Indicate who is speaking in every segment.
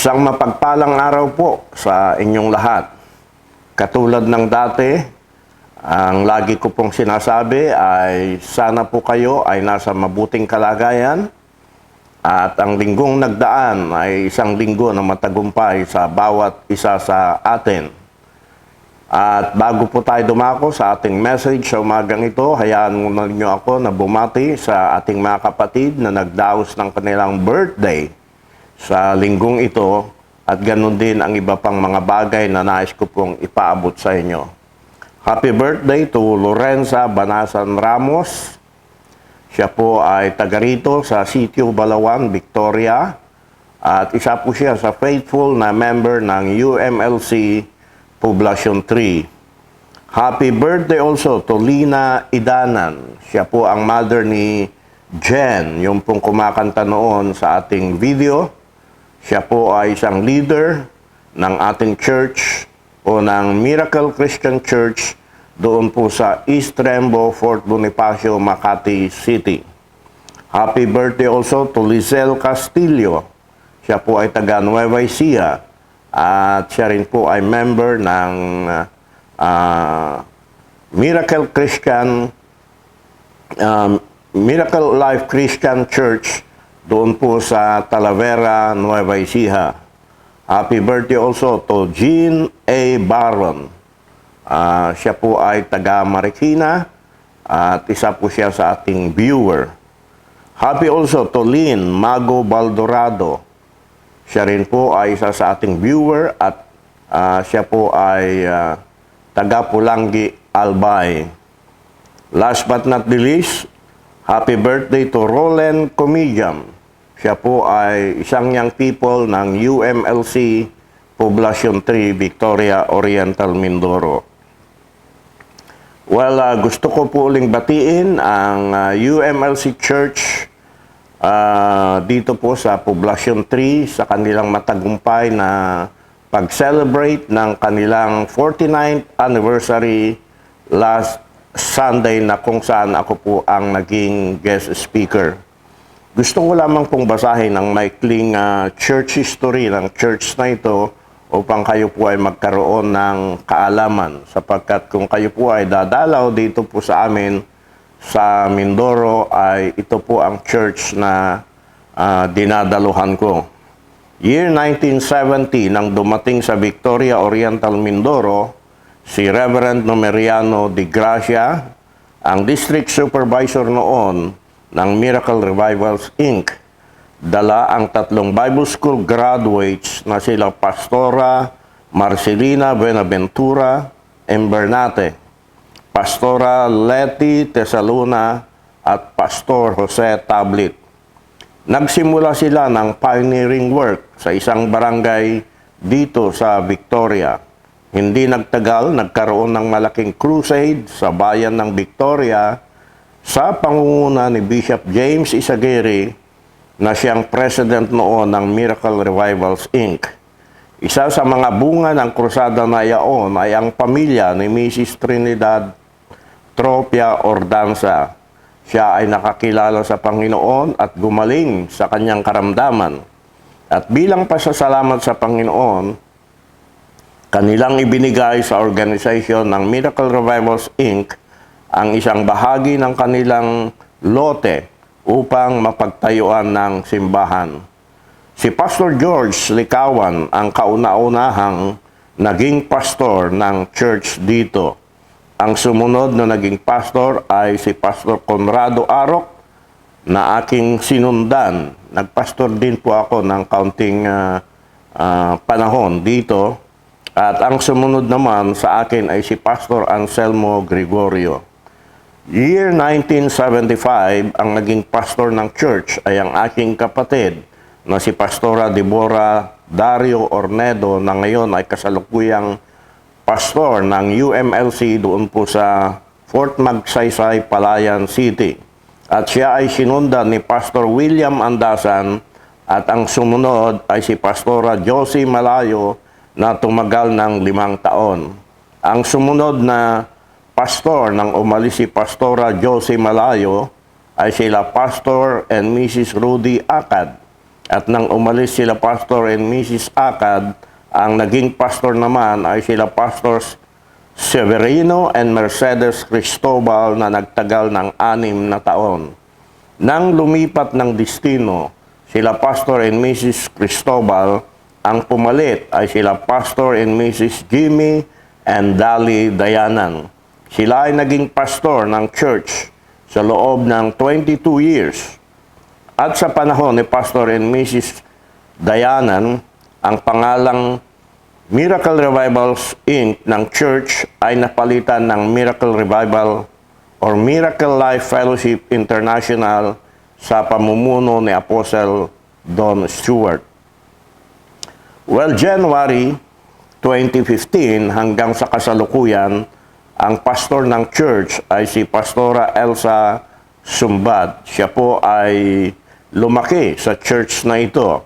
Speaker 1: Isang mapagpalang araw po sa inyong lahat. Katulad ng dati, ang lagi ko pong sinasabi ay sana po kayo ay nasa mabuting kalagayan at ang linggong nagdaan ay isang linggo na matagumpay sa bawat isa sa atin. At bago po tayo dumako sa ating message sa umagang ito, hayaan muna niyo ako na bumati sa ating mga kapatid na nagdaos ng kanilang birthday sa linggong ito at ganun din ang iba pang mga bagay na nais ko pong ipaabot sa inyo. Happy birthday to Lorenza Banasan Ramos. Siya po ay taga rito sa Sitio Balawan, Victoria. At isa po siya sa faithful na member ng UMLC Poblacion 3. Happy birthday also to Lina Idanan. Siya po ang mother ni Jen, yung pong kumakanta noon sa ating video. Siya po ay isang leader ng ating church o ng Miracle Christian Church doon po sa East Rembo, Fort Bonifacio, Makati City. Happy birthday also to Lizelle Castillo. Siya po ay taga Nueva Ecija at siya rin po ay member ng Miracle Life Christian Church doon po sa Talavera, Nueva Ecija. Happy birthday also to Jean A. Baron. Siya po ay taga Marikina at isa po siya sa ating viewer. Happy also to Lynn Mago Baldorado. Siya rin po ay isa sa ating viewer at siya po ay taga Pulangi, Albay. Last but not the least, happy birthday to Roland Comedian. Siya po ay isang young people ng UMLC Poblacion 3, Victoria Oriental, Mindoro. Well, gusto ko po uling batiin ang UMLC Church dito po sa Poblacion 3 sa kanilang matagumpay na pag-celebrate ng kanilang 49th anniversary last Sunday na kung saan ako po ang naging guest speaker. Gusto ko lamang pong basahin ang maikling church history ng church na ito upang kayo po ay magkaroon ng kaalaman sapagkat kung kayo po ay dadalaw dito po sa amin sa Mindoro ay ito po ang church na dinadaluhan ko. Year 1970 nang dumating sa Victoria Oriental, Mindoro si Reverend Numeriano de Gracia, ang district supervisor noon ng Miracle Revivals Inc. Dala ang 3 Bible School graduates na sila Pastora Marcelina Benaventura Embernate, Pastora Letty Tesaluna at Pastor Jose Tablit. Nagsimula sila ng pioneering work sa isang barangay dito sa Victoria. Hindi nagtagal, nagkaroon ng malaking crusade sa bayan ng Victoria sa pangunguna ni Bishop James Isaguirre na siyang president noon ng Miracle Revivals Inc. Isa sa mga bunga ng krusada na iyon ay ang pamilya ni Mrs. Trinidad Tropia Ordanza. Siya ay nakakilala sa Panginoon at gumaling sa kanyang karamdaman. At bilang pasasalamat sa Panginoon, kanilang ibinigay sa organisasyon ng Miracle Revivals Inc. ang isang bahagi ng kanilang lote upang mapagtayuan ng simbahan. Si Pastor George Likawan ang kauna-unahang naging pastor ng church dito. Ang sumunod na naging pastor ay si Pastor Conrado Arok na aking sinundan. Nagpastor din po ako ng kaunting panahon dito. At ang sumunod naman sa akin ay si Pastor Anselmo Gregorio. Year 1975, ang naging pastor ng church ay ang aking kapatid na si Pastora Deborah Dario Ornedo na ngayon ay kasalukuyang pastor ng UMLC doon po sa Fort Magsaysay, Palayan City. At siya ay sinundan ni Pastor William Andasan at ang sumunod ay si Pastora Josie Malayo na tumagal ng 5 taon. Ang sumunod na pastor nang umalis si Pastora Josie Malayo ay sila Pastor and Mrs. Rudy Akad. At nang umalis sila Pastor and Mrs. Akad, ang naging pastor naman ay sila Pastors Severino and Mercedes Cristobal na nagtagal ng 6 na taon. Nang lumipat ng destino, sila Pastor and Mrs. Cristobal, ang pumalit ay sila Pastor and Mrs. Jimmy and Dali Dayanan. Sila ay naging pastor ng church sa loob ng 22 years. At sa panahon ni Pastor and Mrs. Dayanan, ang pangalang Miracle Revivals Inc. ng church ay napalitan ng Miracle Revival or Miracle Life Fellowship International sa pamumuno ni Apostle Don Stewart. Well, January 2015 hanggang sa kasalukuyan, ang pastor ng church ay si Pastora Elsa Sumbad. Siya po ay lumaki sa church na ito.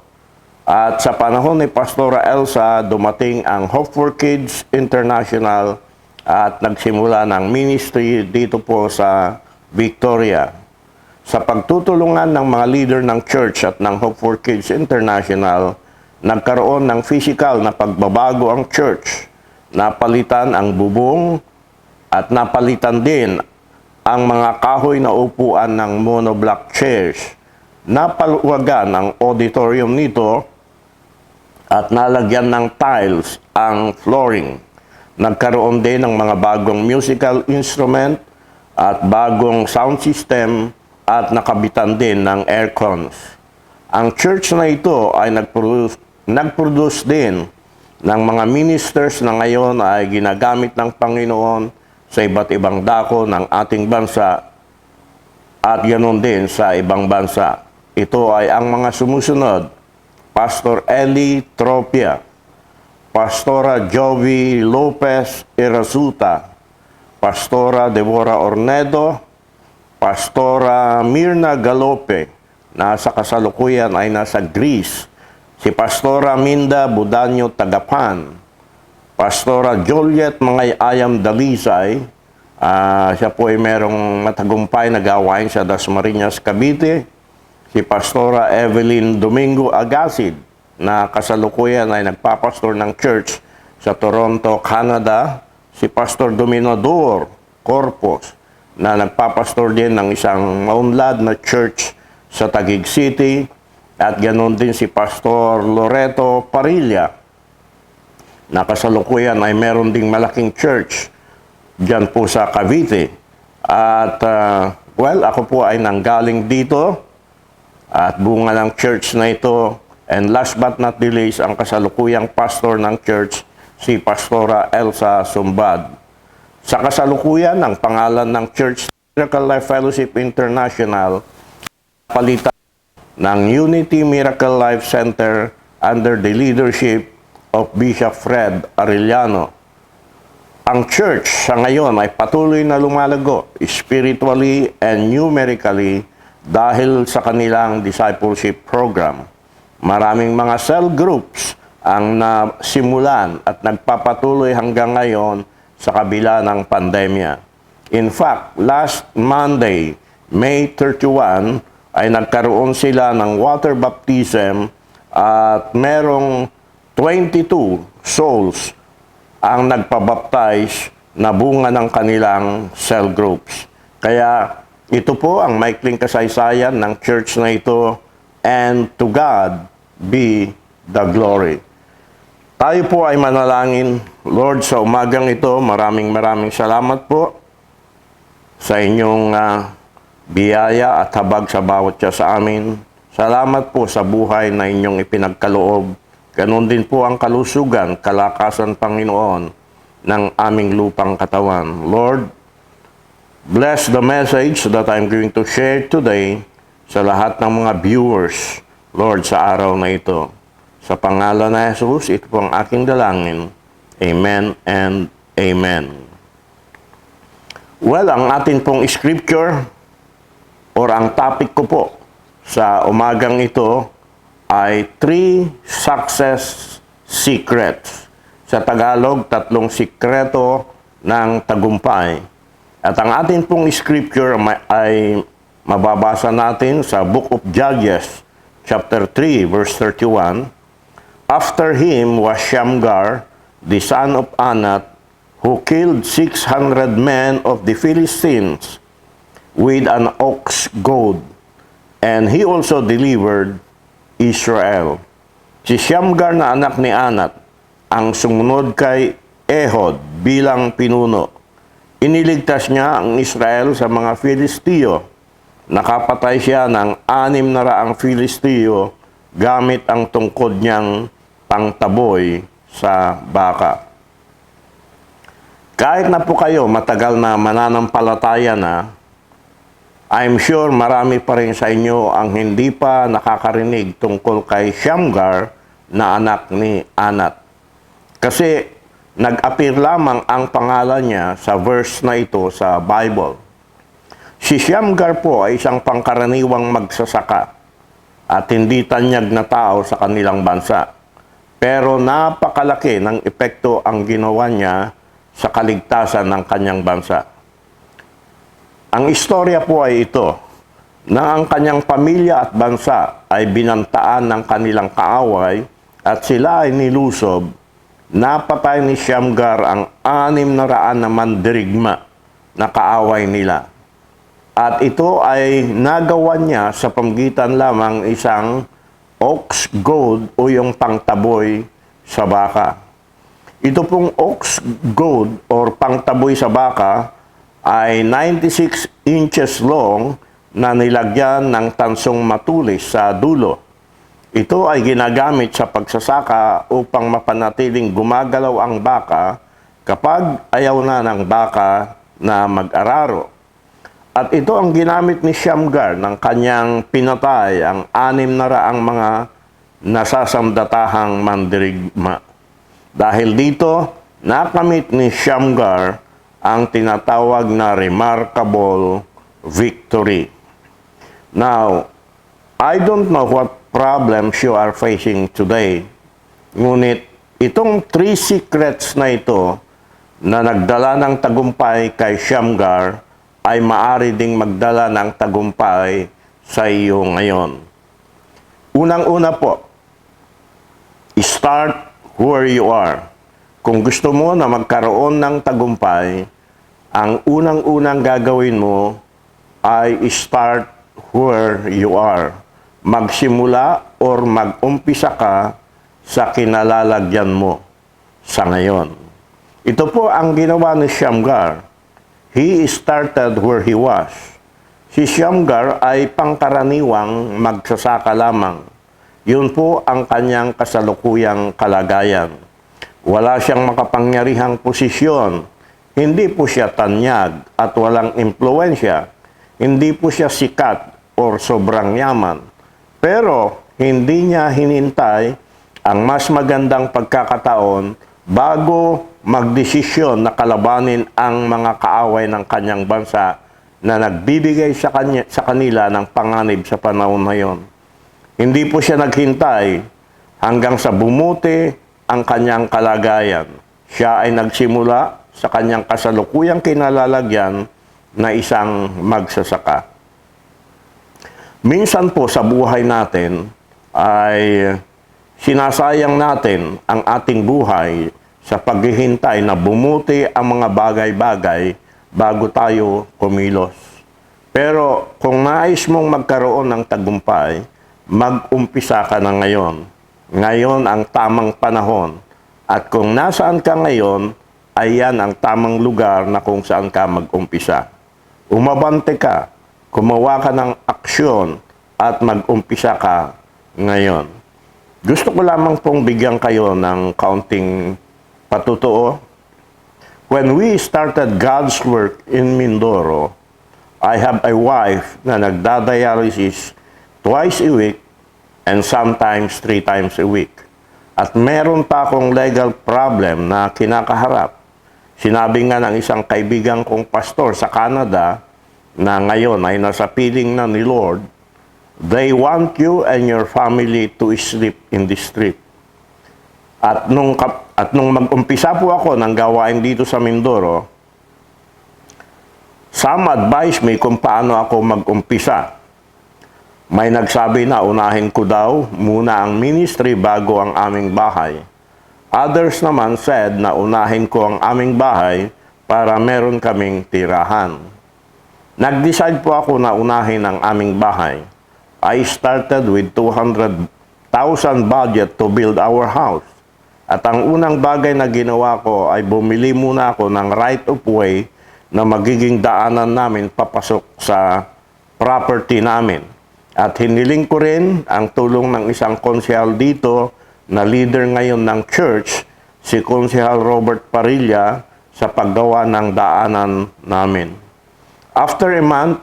Speaker 1: At sa panahon ni Pastora Elsa, dumating ang Hope for Kids International at nagsimula ng ministry dito po sa Victoria. Sa pagtutulungan ng mga leader ng church at ng Hope for Kids International, nagkaroon ng physical na pagbabago ang church. Napalitan ang bubong at napalitan din ang mga kahoy na upuan ng monoblock chairs. Napaluwagan ang auditorium nito at nalagyan ng tiles ang flooring. Nagkaroon din ng mga bagong musical instrument at bagong sound system at nakabitan din ng aircons. Ang church na ito ay nag-produce din ng mga ministers na ngayon ay ginagamit ng Panginoon sa iba't ibang dako ng ating bansa at ganoon din sa ibang bansa. Ito ay ang mga sumusunod: Pastor Eli Tropia, Pastora Jovi Lopez Irasuta, Pastora Deborah Ornedo, Pastora Mirna Galope, nasa kasalukuyan ay nasa Greece, si Pastora Minda Budanyo Tagapan, Pastora Juliet Mangayayam Dalisay, siya po ay merong matagumpay na gawain sa Dasmariñas, Cavite, si Pastora Evelyn Domingo Agasid, na kasalukuyan ay nagpapastor ng church sa Toronto, Canada, si Pastor Dominador Corpus, na nagpapastor din ng isang maunlad na church sa Taguig City, at ganoon din si Pastor Loreto Parilla, na kasalukuyan ay meron ding malaking church dyan po sa Cavite. At well, ako po ay nanggaling dito at bunga ng church na ito. And last but not the least, ang kasalukuyang pastor ng church, si Pastora Elsa Sumbad. Sa kasalukuyan, ang pangalan ng church, Miracle Life Fellowship International, palitan ng Unity Miracle Life Center under the leadership of Bishop Fred Arellano. Ang church sa ngayon ay patuloy na lumalago spiritually and numerically dahil sa kanilang discipleship program. Maraming mga cell groups ang nasimulan at nagpapatuloy hanggang ngayon sa kabila ng pandemya. In fact, last Monday, May 31, ay nagkaroon sila ng water baptism at merong 22 souls ang nagpabaptize na bunga ng kanilang cell groups. Kaya ito po ang maikling kasaysayan ng church na ito, and to God be the glory. Tayo po ay manalangin. Lord, sa umagang ito, maraming salamat po sa inyong biyaya at habag sa bawat siya sa amin. Salamat po sa buhay na inyong ipinagkaloob. Ganon din po ang kalusugan, kalakasan, Panginoon, ng aming lupang katawan. Lord, bless the message that I'm going to share today sa lahat ng mga viewers, Lord, sa araw na ito. Sa pangalan na Jesus, ito po ang aking dalangin. Amen and Amen. Well, ang atin pong scripture or ang topic ko po sa umagang ito ay 3 success secrets. Sa Tagalog, 3 sikreto ng tagumpay. At ang atin pong scripture ay mababasa natin sa Book of Judges, chapter 3, verse 31, after him was Shamgar, the son of Anat, who killed 600 men of the Philistines with an ox goad, and he also delivered Israel. Si Shamgar na anak ni Anat ang sumunod kay Ehud bilang pinuno. Iniligtas niya ang Israel sa mga Filistiyo. Nakapatay siya ng 600 Filistiyo gamit ang tungkod niyang pangtaboy sa baka. Kahit na po kayo matagal na mananampalataya na, I'm sure marami pa rin sa inyo ang hindi pa nakakarinig tungkol kay Shamgar na anak ni Anat. Kasi nag-appear lamang ang pangalan niya sa verse na ito sa Bible. Si Shamgar po ay isang pangkaraniwang magsasaka at hindi tanyag na tao sa kanilang bansa. Pero napakalaki ng epekto ang ginawa niya sa kaligtasan ng kanyang bansa. Ang istorya po ay ito, na ang kanyang pamilya at bansa ay binantaan ng kanilang kaaway at sila ay nilusob. Napatay ni Shamgar ang 600 na mandirigma na kaaway nila. At ito ay nagawa niya sa pamamagitan lamang isang ox goad o yung pangtaboy sa baka. Ito pong ox goad or pangtaboy sa baka ay 96 inches long na nilagyan ng tansong matulis sa dulo. Ito ay ginagamit sa pagsasaka upang mapanatiling gumagalaw ang baka kapag ayaw na ng baka na mag-araro. At ito ang ginamit ni Shamgar ng kanyang pinatay ang 600 mga nasasamdatahang mandirigma. Dahil dito, nakamit ni Shamgar ang tinatawag na remarkable victory. Now, I don't know what problems you are facing today. Ngunit itong 3 secrets na ito na nagdala ng tagumpay kay Shamgar ay maaari ding magdala ng tagumpay sa iyo ngayon. Unang-una po, start where you are. Kung gusto mo na magkaroon ng tagumpay, ang unang-unang gagawin mo ay start where you are. Magsimula or mag-umpisa ka sa kinalalagyan mo sa ngayon. Ito po ang ginawa ni Shamgar. He started where he was. Si Shamgar ay pangkaraniwang magsasaka lamang. Yun po ang kanyang kasalukuyang kalagayan. Wala siyang makapangyarihang posisyon. Hindi po siya tanyag at walang impluensya. Hindi po siya sikat or sobrang yaman. Pero hindi niya hinintay ang mas magandang pagkakataon bago magdesisyon na kalabanin ang mga kaaway ng kanyang bansa na nagbibigay sa kanila ng panganib sa panahon na yon. Hindi po siya naghintay hanggang sa bumuti ang kanyang kalagayan. Siya ay nagsimula sa kanyang kasalukuyang kinalalagyan na isang magsasaka. Minsan po sa buhay natin ay sinasayang natin ang ating buhay sa paghihintay na bumuti ang mga bagay-bagay bago tayo kumilos. Pero kung nais mong magkaroon ng tagumpay, mag-umpisa ka na ngayon. Ngayon ang tamang panahon. At kung nasaan ka ngayon, ay yan ang tamang lugar na kung saan ka mag-umpisa. Umabante ka, gumawa ka ng aksyon at mag-umpisa ka ngayon. Gusto ko lamang pong bigyan kayo ng kaunting patutuo. When we started God's work in Mindoro, I have a wife na nagdadialysis twice a week and sometimes 3 times a week. At meron pa akong legal problem na kinakaharap. Sinabi nga ng isang kaibigan kong pastor sa Canada na ngayon ay nasa piling na ni Lord, they want you and your family to sleep in the street. At nung mag-umpisa po ako ng gawain dito sa Mindoro, some advise me kung paano ako mag-umpisa. May nagsabi na unahin ko daw muna ang ministry bago ang aming bahay. Others naman said na unahin ko ang aming bahay para meron kaming tirahan. Nag-decide po ako na unahin ang aming bahay. I started with 200,000 budget to build our house. At ang unang bagay na ginawa ko ay bumili muna ako ng right of way na magiging daanan namin papasok sa property namin. At hiniling ko rin ang tulong ng isang konsehal dito na leader ngayon ng church, si Konsehal Robert Parilla, sa paggawa ng daanan namin. After a month,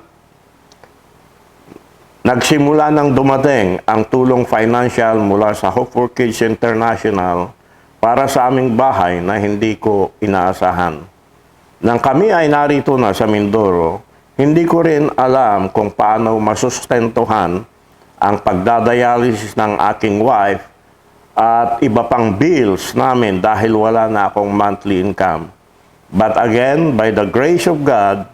Speaker 1: nagsimula nang dumating ang tulong financial mula sa Hope for Kids International para sa aming bahay na hindi ko inaasahan. Nang kami ay narito na sa Mindoro, hindi ko rin alam kung paano masustentuhan ang pagdadialysis ng aking wife at iba pang bills namin dahil wala na akong monthly income. But again, by the grace of God,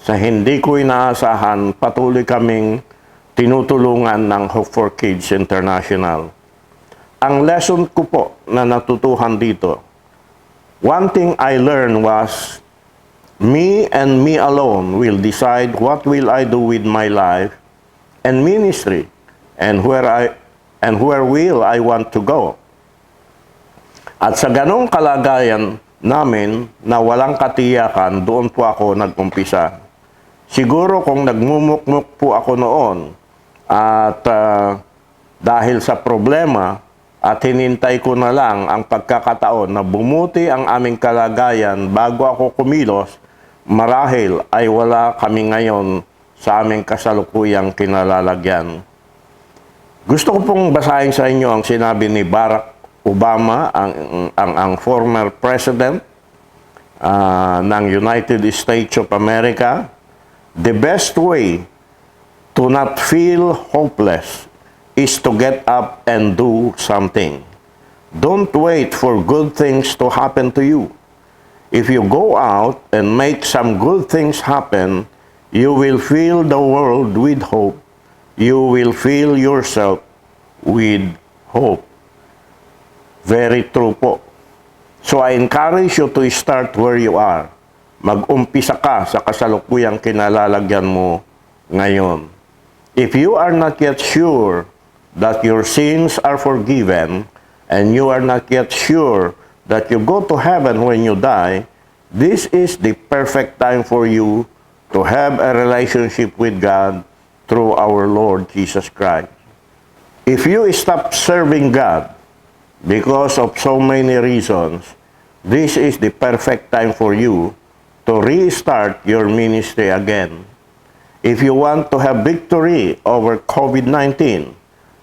Speaker 1: sa hindi ko inaasahan, patuloy kaming tinutulungan ng Hope for Kids International. Ang lesson ko po na natutuhan dito, one thing I learned was, me and me alone will decide what will I do with my life and ministry and where will I want to go. At sa ganong kalagayan namin na walang katiyakan, doon po ako nag-umpisa. Siguro kung nagmumukmuk po ako noon at dahil sa problema at hinintay ko na lang ang pagkakataon na bumuti ang aming kalagayan bago ako kumilos, marahil ay wala kami ngayon sa aming kasalukuyang kinalalagyan. Gusto ko pong basahin sa inyo ang sinabi ni Barack Obama, ang former president ng United States of America. The best way to not feel hopeless is to get up and do something. Don't wait for good things to happen to you. If you go out and make some good things happen, you will fill the world with hope. You will fill yourself with hope. Very true po. So I encourage you to start where you are. Mag-umpisa ka sa kasalukuyang kinalalagyan mo ngayon. If you are not yet sure that your sins are forgiven, and you are not yet sure that you go to heaven when you die, this is the perfect time for you to have a relationship with God through our Lord Jesus Christ. If you stop serving God because of so many reasons, this is the perfect time for you to restart your ministry again. If you want to have victory over COVID-19,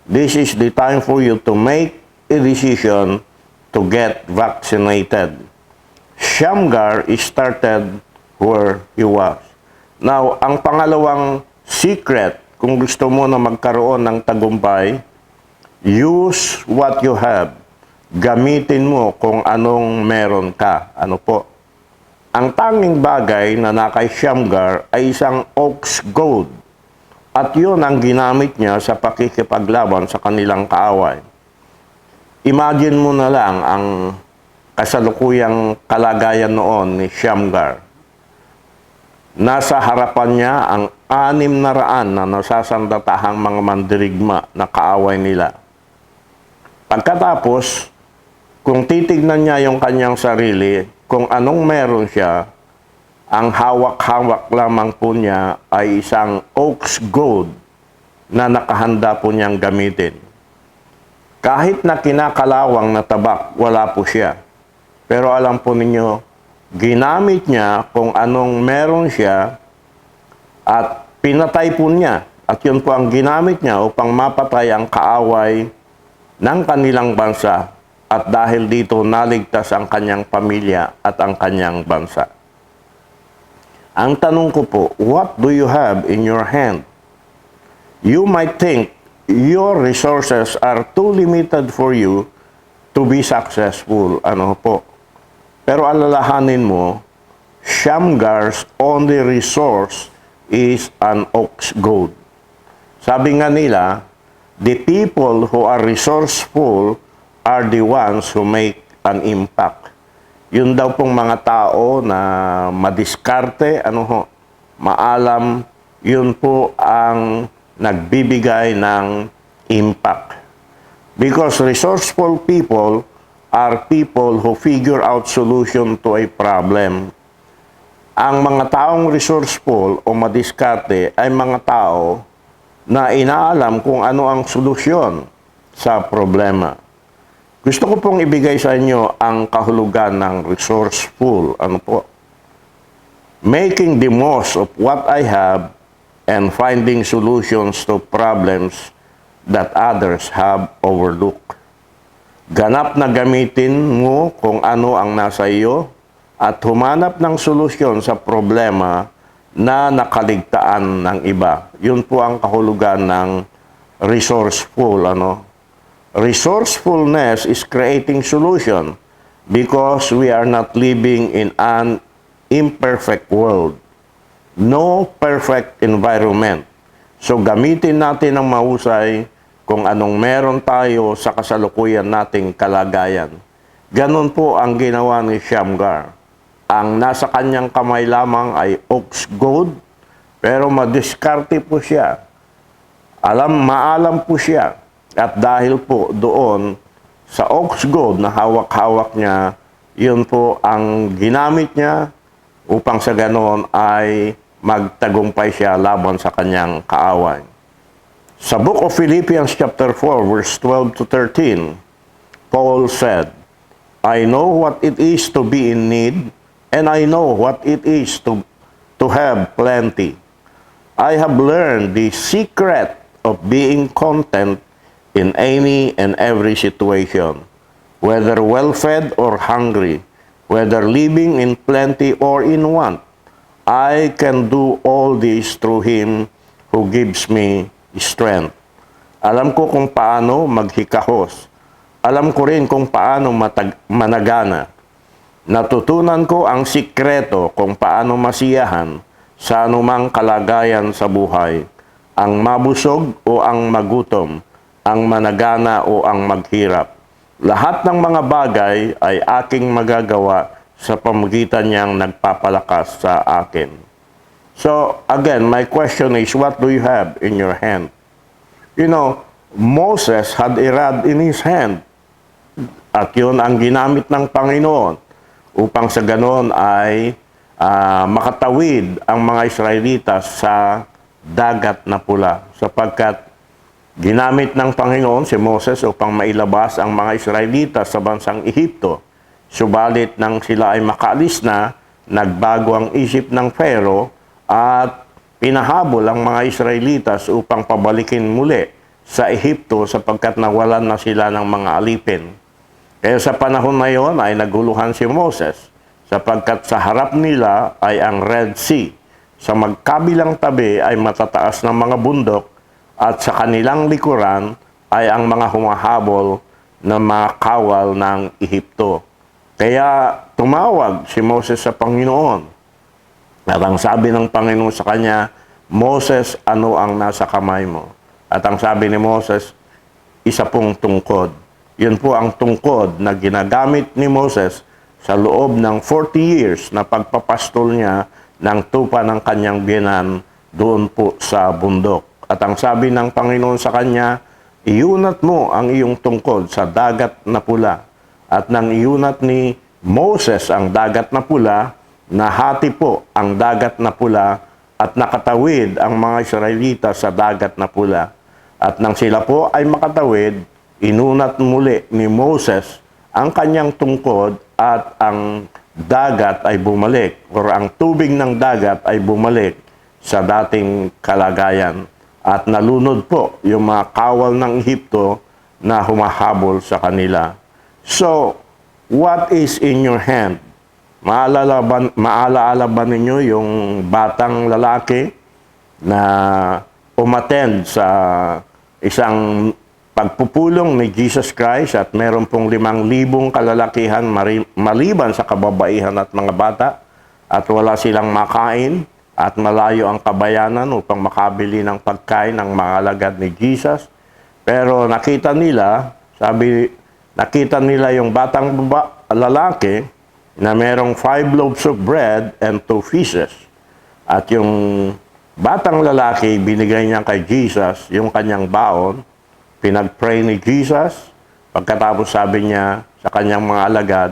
Speaker 1: this is the time for you to make a decision to get vaccinated. Shamgar started where he was. Now, ang pangalawang secret, kung gusto mo na magkaroon ng tagumpay, use what you have. Gamitin mo kung anong meron ka. Ano po? Ang tanging bagay na nakay Shamgar ay isang ox goad. At yun ang ginamit niya sa pakikipaglaban sa kanilang kaaway. Imagine mo na lang ang kasalukuyang kalagayan noon ni Shamgar. Nasa harapan niya ang 600 na nasasandatahang mga mandirigma na kaaway nila. Pagkatapos, kung titignan niya yung kanyang sarili, kung anong meron siya, ang hawak-hawak lamang po niya ay isang ox goad na nakahanda po niyang gamitin. Kahit na kinakalawang na tabak, wala po siya. Pero alam po ninyo, ginamit niya kung anong meron siya at pinatay po niya. At yun po ang ginamit niya upang mapatay ang kaaway ng kanilang bansa. At dahil dito, naligtas ang kanyang pamilya at ang kanyang bansa. Ang tanong ko po, what do you have in your hand? You might think your resources are too limited for you to be successful. Ano po? Pero alalahanin mo, Shamgar's only resource is an ox goad. Sabi nga nila, the people who are resourceful are the ones who make an impact. Yun daw pong mga tao na madiskarte, maalam, yun po ang nagbibigay ng impact. Because resourceful people are people who figure out solution to a problem. Ang mga taong resourceful o madiskarte ay mga tao na inaalam kung ano ang solusyon sa problema. Gusto ko pong ibigay sa inyo ang kahulugan ng resourceful. Ano po? Making the most of what I have and finding solutions to problems that others have overlooked. Ganap na gamitin mo kung ano ang nasa iyo at humanap ng solusyon sa problema na nakaligtaan ng iba. Yun po ang kahulugan ng resourceful. Resourcefulness is creating solution because we are not living in an imperfect world. No perfect environment. So gamitin natin ng mahusay kung anong meron tayo sa kasalukuyan nating kalagayan. Ganon po ang ginawa ni Shamgar. Ang nasa kanyang kamay lamang ay ox goad, pero madiskarte po siya. Maalam po siya. At dahil po doon sa ox goad na hawak-hawak niya, yun po ang ginamit niya upang sa ganon ay magtagumpay siya laban sa kanyang kaaway. Sa Book of Philippians chapter 4, verse 12 to 13, Paul said, I know what it is to be in need, and I know what it is to have plenty. I have learned the secret of being content in any and every situation, whether well-fed or hungry, whether living in plenty or in want. I can do all this through Him who gives me strength. Alam ko kung paano maghikahos. Alam ko rin kung paano managana. Natutunan ko ang sikreto kung paano masiyahan sa anumang kalagayan sa buhay, ang mabusog o ang magutom, ang managana o ang maghirap. Lahat ng mga bagay ay aking magagawa sa pamagitan niyang nagpapalakas sa akin. So, again, my question is, what do you have in your hand? Moses had a rod in his hand. At yun ang ginamit ng Panginoon upang sa ganon ay makatawid ang mga Israelitas sa dagat na pula. Sapagkat ginamit ng Panginoon si Moses upang mailabas ang mga Israelitas sa bansang Ehipto. Subalit nang sila ay makaalis na, nagbago ang isip ng Pharaoh at pinahabol ang mga Israelitas upang pabalikin muli sa Ehipto sapagkat nawalan na sila ng mga alipin. Kaya sa panahon na yon ay naguluhan si Moses sapagkat sa harap nila ay ang Red Sea. Sa magkabilang tabi ay matataas na mga bundok at sa kanilang likuran ay ang mga humahabol na mga kawal ng Ehipto. Kaya tumawag si Moses sa Panginoon. At ang sabi ng Panginoon sa kanya, Moses, ano ang nasa kamay mo? At ang sabi ni Moses, isa pong tungkod. Yun po ang tungkod na ginagamit ni Moses sa loob ng 40 years na pagpapastol niya ng tupa ng kanyang biyenan doon po sa bundok. At ang sabi ng Panginoon sa kanya, iunat mo ang iyong tungkod sa dagat na pula. At nang iunat ni Moses ang dagat na pula, nahati po ang dagat na pula at nakatawid ang mga Israelita sa dagat na pula. At nang sila po ay makatawid, inunat muli ni Moses ang kanyang tungkod at ang dagat ay bumalik or ang tubig ng dagat ay bumalik sa dating kalagayan. At nalunod po yung mga kawal ng Ehipto na humahabol sa kanila. So, what is in your hand? Maalaala ba ninyo yung batang lalaki na umattend sa isang pagpupulong ni Jesus Christ at meron pong 5,000 kalalakihan maliban sa kababaihan at mga bata at wala silang makain? at malayo ang kabayanan upang makabili ng pagkain ng mga alagad ni Jesus. Pero nakita nila yung batang lalaki na merong 5 loaves of bread and 2 fishes. At yung batang lalaki, binigay niya kay Jesus yung kanyang baon. Pinag-pray ni Jesus. Pagkatapos sabi niya sa kanyang mga alagad,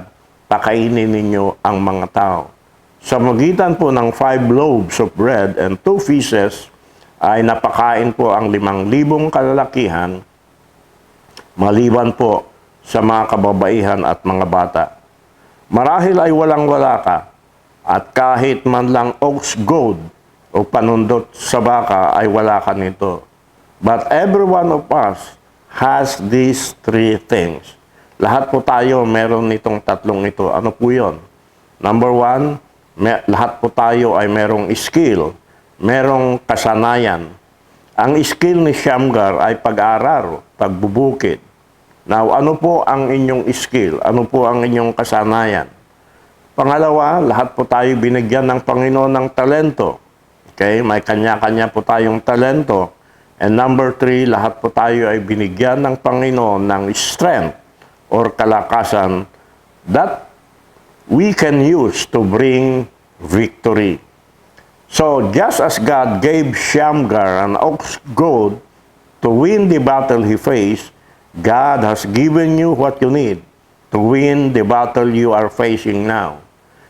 Speaker 1: pakainin ninyo ang mga tao. Sa magitan po ng 5 loaves of bread and 2 fishes, ay napakain po ang 5,000 kalalakihan, maliban po sa mga kababaihan at mga bata. Marahil ay walang-wala ka, at kahit man lang ox goad o panundot sa baka ay wala ka nito. But every one of us has these 3 things. Lahat po tayo meron nitong tatlong ito. Ano po yun? Number 1, lahat po tayo ay merong skill, merong kasanayan. Ang skill ni Shamgar ay pag-aral, pagbubukid. Now, ano po ang inyong skill? Ano po ang inyong kasanayan? Pangalawa, lahat po tayo binigyan ng Panginoon ng talento. Okay? May kanya-kanya po tayong talento. And number 3, lahat po tayo ay binigyan ng Panginoon ng strength or kalakasan that we can use to bring victory. So, just as God gave Shamgar an ox goad to win the battle he faced, God has given you what you need to win the battle you are facing now.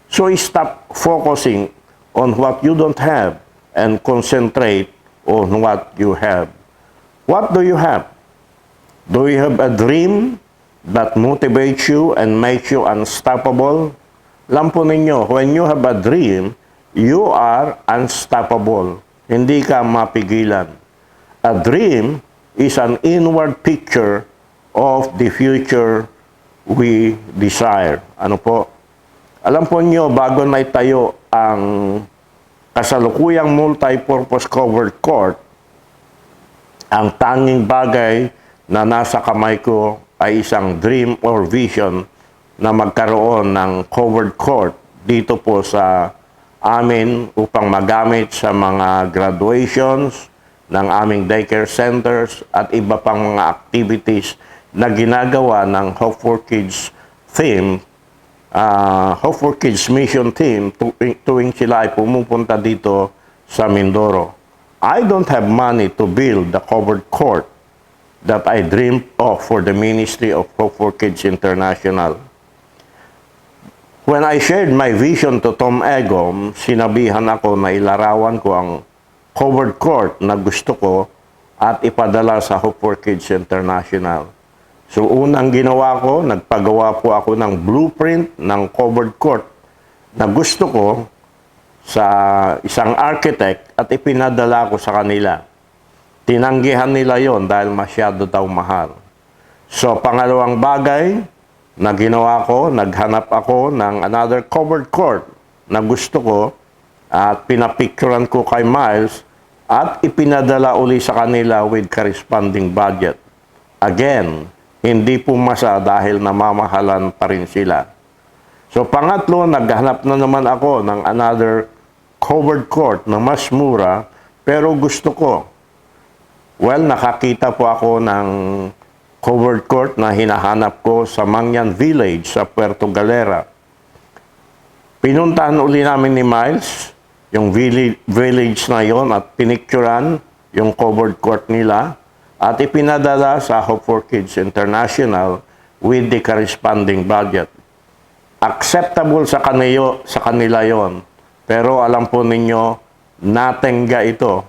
Speaker 1: So, stop focusing on what you don't have and concentrate on what you have. What do you have? Do you have a dream that motivates you and makes you unstoppable? Alam po ninyo, when you have a dream, you are unstoppable. Hindi ka mapigilan. A dream is an inward picture of the future we desire. Ano po? Alam po niyo, bago na itayo ang kasalukuyang multi-purpose covered court, ang tanging bagay na nasa kamay ko ay isang dream or vision na magkaroon ng covered court dito po sa amin upang magamit sa mga graduations ng aming daycare centers at iba pang mga activities na ginagawa ng Hope for Kids team, Hope for Kids mission team tuwing sila ay pumupunta dito sa Mindoro. I don't have money to build the covered court that I dreamed of for the ministry of Hope for Kids International. When I shared my vision to Tom Egom, sinabihan ako na ilarawan ko ang covered court na gusto ko at ipadala sa Hope for Kids International. So unang ginawa ko, nagpagawa po ako ng blueprint ng covered court na gusto ko sa isang architect at ipinadala ko sa kanila. Tinanggihan nila yon dahil masyado daw mahal. So pangalawang bagay na ginawa ko, naghanap ako ng another covered court na gusto ko at pinapicturan ko kay Miles at ipinadala uli sa kanila with corresponding budget. Again, hindi pumasa dahil namamahalan pa rin sila. So pangatlo, naghanap na naman ako ng another covered court na mas mura pero gusto ko. Well, nakakita po ako ng covered court na hinahanap ko sa Mangyan Village sa Puerto Galera. Pinuntahan uli namin ni Miles yung village na yon at pinicturan yung covered court nila at ipinadala sa Hope for Kids International with the corresponding budget. Acceptable sa kanila yon. Pero alam po ninyo, natengga ito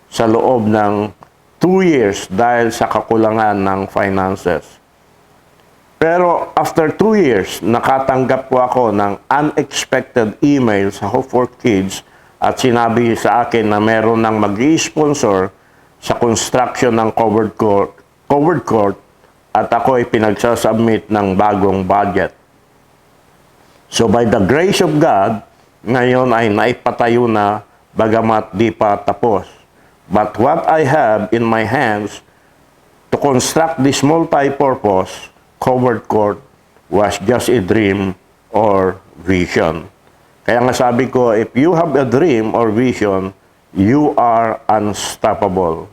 Speaker 1: sa loob ng 2 years dahil sa kakulangan ng finances. Pero after 2 years, nakatanggap po ako ng unexpected email sa Hope for Kids at sinabi sa akin na meron ng mag-i-sponsor sa construction ng covered court at ako ay pinagsasubmit ng bagong budget. So by the grace of God, ngayon ay naipatayo na bagamat di pa tapos. But what I have in my hands to construct this multi-purpose covered court was just a dream or vision. Kaya nga sabi ko, if you have a dream or vision, you are unstoppable.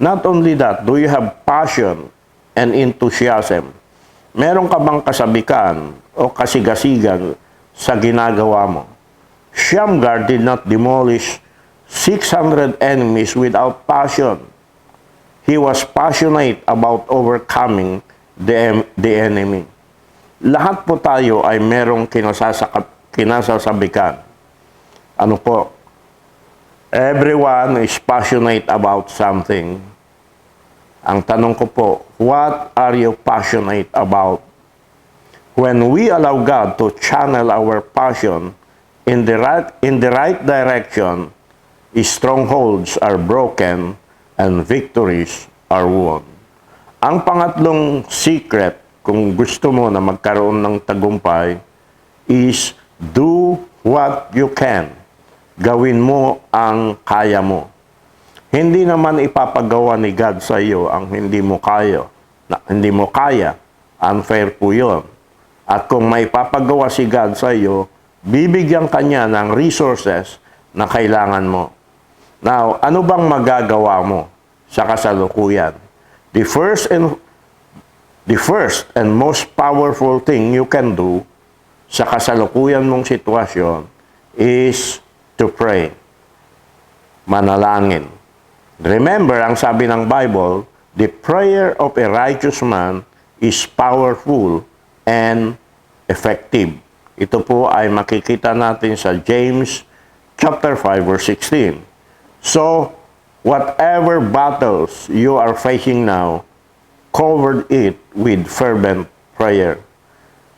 Speaker 1: Not only that, do you have passion and enthusiasm? Meron ka bang kasabikan o kasigasigan sa ginagawa mo? Shamgar did not demolish 600 enemies without passion. He was passionate about overcoming the enemy. Lahat po tayo ay merong kinasasabikan. Ano po? Everyone is passionate about something. Ang tanong ko po, what are you passionate about? When we allow God to channel our passion in the right direction, strongholds are broken and victories are won. Ang pangatlong secret, kung gusto mo na magkaroon ng tagumpay, is do what you can. Gawin mo ang kaya mo. Hindi naman ipapagawa ni God sa iyo ang hindi mo kaya. Unfair po yun. At kung may papagawa si God sa iyo, bibigyan kanya ng resources na kailangan mo. Now, ano bang magagawa mo sa kasalukuyan? The first and most powerful thing you can do sa kasalukuyan mong sitwasyon is to pray. Manalangin. Remember, ang sabi ng Bible, the prayer of a righteous man is powerful and effective. Ito po ay makikita natin sa James chapter 5 verse 16. So, whatever battles you are facing now, cover it with fervent prayer.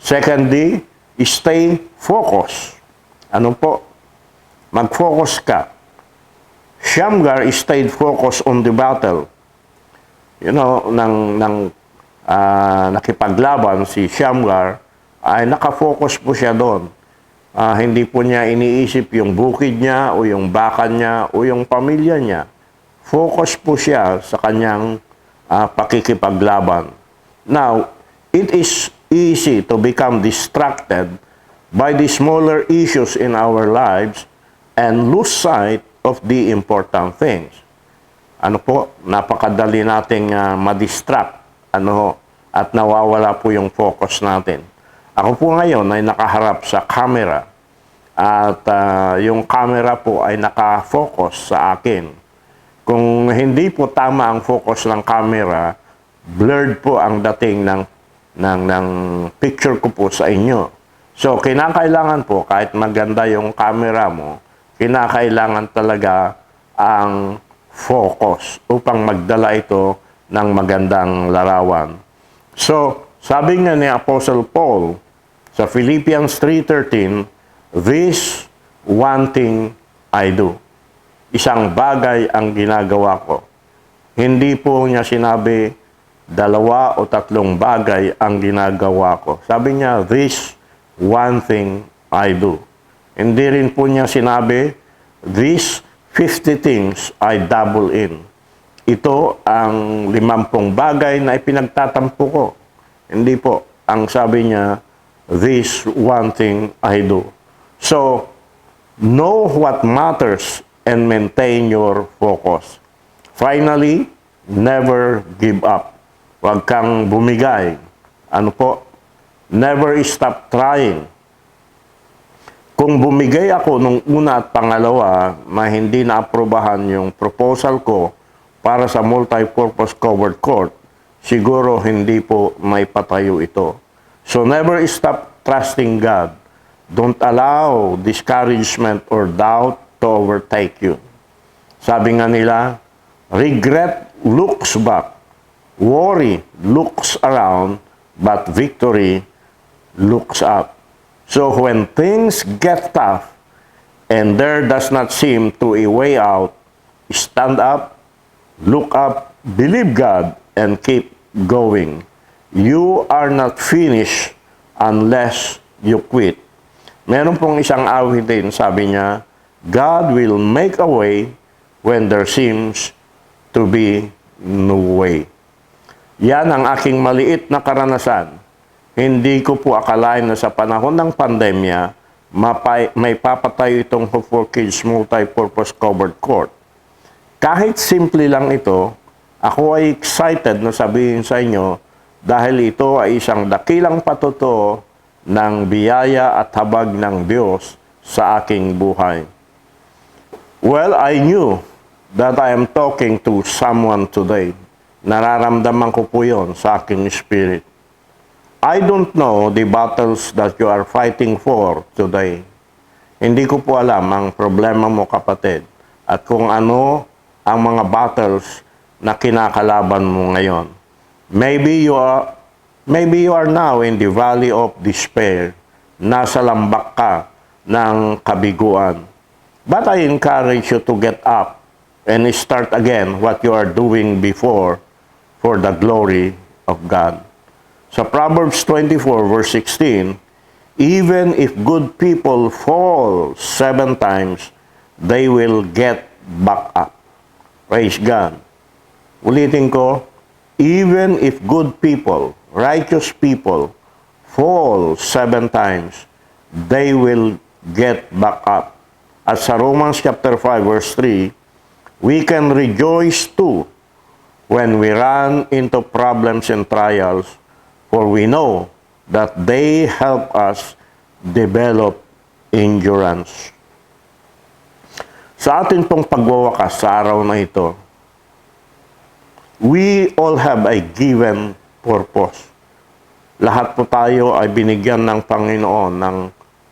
Speaker 1: Secondly, stay focused. Ano po? Mag-focus ka. Shamgar stayed focused on the battle. You know, nakipaglaban si Shamgar, ay nakafocus po siya doon. Hindi po niya iniisip yung bukid niya o yung baka niya o yung pamilya niya. Focus po siya sa kanyang pakikipaglaban. Now, it is easy to become distracted by the smaller issues in our lives and lose sight of the important things. Ano po, napakadali nating madistract at nawawala po yung focus natin. Ako po ngayon ay nakaharap sa camera at yung camera po ay nakafocus sa akin. Kung hindi po tama ang focus ng camera, blurred po ang dating ng picture ko po sa inyo. So, kinakailangan po, kahit maganda yung camera mo, kinakailangan talaga ang focus upang magdala ito ng magandang larawan. So, sabi nga ni Apostle Paul sa Philippians 3:13, this one thing I do. Isang bagay ang ginagawa ko. Hindi po niya sinabi, 2 o 3 bagay ang ginagawa ko. Sabi niya, this one thing I do. Hindi rin po niya sinabi, these 50 things I double in. Ito ang 50 bagay na ipinagtatampo ko. Hindi po. Ang sabi niya, this one thing I do. So, know what matters and maintain your focus. Finally, never give up. Huwag kang bumigay. Ano po? Never stop trying. Kung bumigay ako nung una at pangalawa na hindi na-aprobahan yung proposal ko para sa multi-purpose covered court, siguro hindi po may patayo ito. So never stop trusting God. Don't allow discouragement or doubt to overtake you. Sabi nga nila, regret looks back, worry looks around, but victory looks up. So when things get tough and there does not seem to a way out, stand up, look up, believe God, and keep going. You are not finished unless you quit. Meron pong isang awit din, sabi niya, God will make a way when there seems to be no way. Yan ang aking maliit na karanasan. Hindi ko po akalain na sa panahon ng pandemya, may papatayo itong Hope for Kids multi-purpose covered court. Kahit simple lang ito, ako ay excited na sabihin sa inyo dahil ito ay isang dakilang patuto ng biyaya at habag ng Diyos sa aking buhay. Well, I knew that I am talking to someone today. Nararamdaman ko po yon sa aking spirit. I don't know the battles that you are fighting for today. Hindi ko po alam ang problema mo, kapatid, at kung ano ang mga battles na kinakalaban mo ngayon. Maybe you are now in the valley of despair. Nasa lambak ka ng kabiguan. But I encourage you to get up and start again what you are doing before for the glory of God. Sa Proverbs 24 verse 16, even if good people fall 7 times, they will get back up. Praise God. Ulitin ko, even if good people, righteous people, fall 7 times, they will get back up. At sa Romans chapter 5 verse 3, we can rejoice too when we run into problems and trials, for we know that they help us develop endurance. Sa atin pong pagwawakas sa araw na ito, we all have a given purpose. Lahat po tayo ay binigyan ng Panginoon ng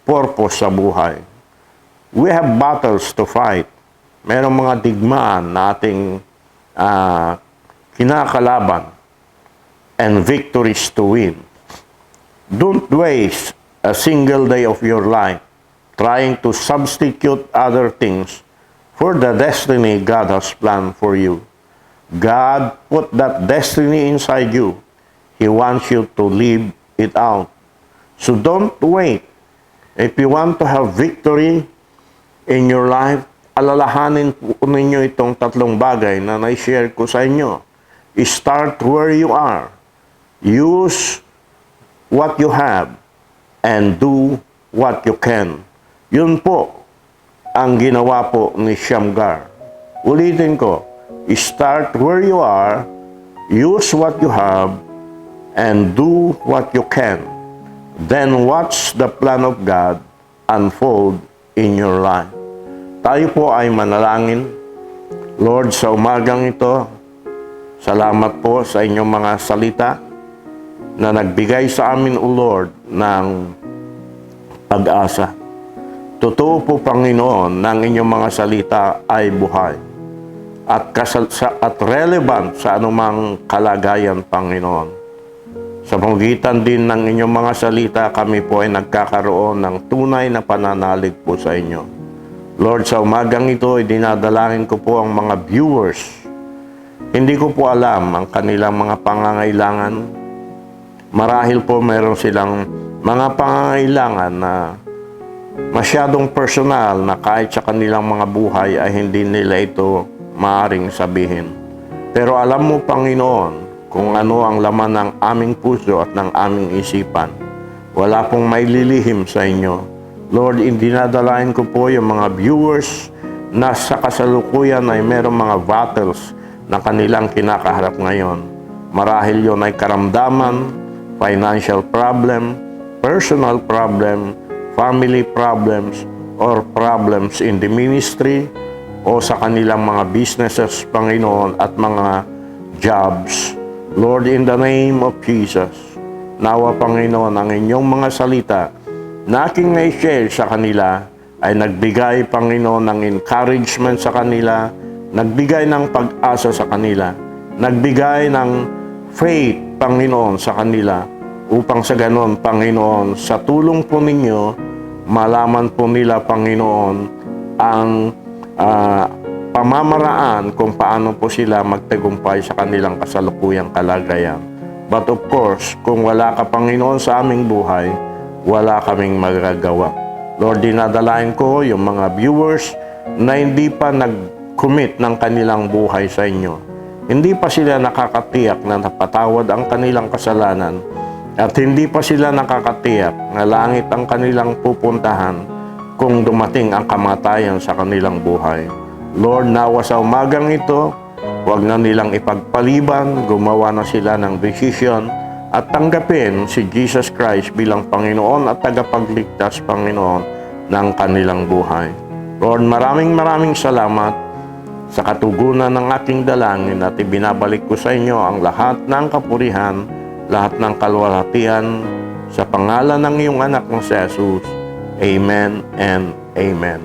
Speaker 1: purpose sa buhay. We have battles to fight. Merong mga digmaan na ating kinakalaban and victories to win. Don't waste a single day of your life trying to substitute other things for the destiny God has planned for you. God put that destiny inside you. He wants you to live it out. So don't wait. If you want to have victory in your life, alalahanin po ninyo itong 3 bagay na na-share ko sa inyo. Start where you are. Use what you have and do what you can. Yun po ang ginawa po ni Shamgar. Ulitin ko, start where you are, use what you have, and do what you can. Then watch the plan of God unfold in your life. Tayo po ay manalangin. Lord, sa umagang ito, salamat po sa inyong mga salita na nagbigay sa amin, O Lord, ng pag-asa. Totoo po, Panginoon, ng inyong mga salita ay buhay at relevant sa anumang kalagayan, Panginoon. Sa pagitan din ng inyong mga salita, kami po ay nagkakaroon ng tunay na pananalig po sa inyo. Lord, sa umagang ito, dinadalangin ko po ang mga viewers. Hindi ko po alam ang kanilang mga pangangailangan. Marahil po meron silang mga pangangailangan na masyadong personal na kahit sa kanilang mga buhay ay hindi nila ito maaaring sabihin. Pero alam mo, Panginoon, kung ano ang laman ng aming puso at ng aming isipan. Wala pong may lilihim sa inyo. Lord, dinadalain ko po yung mga viewers na sa kasalukuyan ay merong mga battles na kanilang kinakaharap ngayon. Marahil yun ay karamdaman, financial problem, personal problem, family problems, or problems in the ministry, o sa kanilang mga businesses, Panginoon, at mga jobs. Lord, in the name of Jesus, nawa, Panginoon, ang inyong mga salita na aking na-share sa kanila ay nagbigay, Panginoon, ng encouragement sa kanila, nagbigay ng pag-asa sa kanila, nagbigay ng faith, Panginoon, sa kanila, upang sa ganon, Panginoon, sa tulong po ninyo, malaman po nila, Panginoon, ang pamamaraan kung paano po sila magtagumpay sa kanilang kasalukuyang kalagayan. But of course, kung wala ka, Panginoon, sa aming buhay, wala kaming magagawa. Lord, dinadalain ko yung mga viewers na hindi pa nag-commit ng kanilang buhay sa inyo. Hindi pa sila nakakatiyak na napatawad ang kanilang kasalanan. At hindi pa sila nakakatiyak na langit ang kanilang pupuntahan kung dumating ang kamatayan sa kanilang buhay. Lord, nawa sa umagang ito, huwag na nilang ipagpaliban, gumawa na sila ng desisyon at tanggapin si Jesus Christ bilang Panginoon at tagapagligtas, Panginoon, ng kanilang buhay. Lord, maraming salamat sa katugunan ng aking dalangin at ibinabalik ko sa inyo ang lahat ng kapurihan, lahat ng kalwalhatian sa pangalan ng iyong anak na si Jesus. Amen and Amen.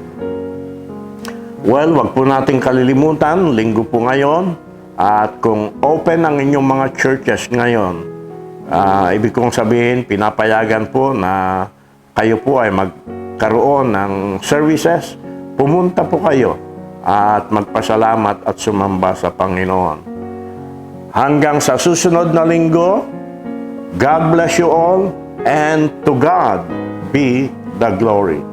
Speaker 1: Well, wag po nating kalilimutan, linggo po ngayon, at kung open ang inyong mga churches ngayon, ibig kong sabihin, pinapayagan po na kayo po ay magkaroon ng services, pumunta po kayo at magpasalamat at sumamba sa Panginoon. Hanggang sa susunod na linggo, God bless you all, and to God be the glory.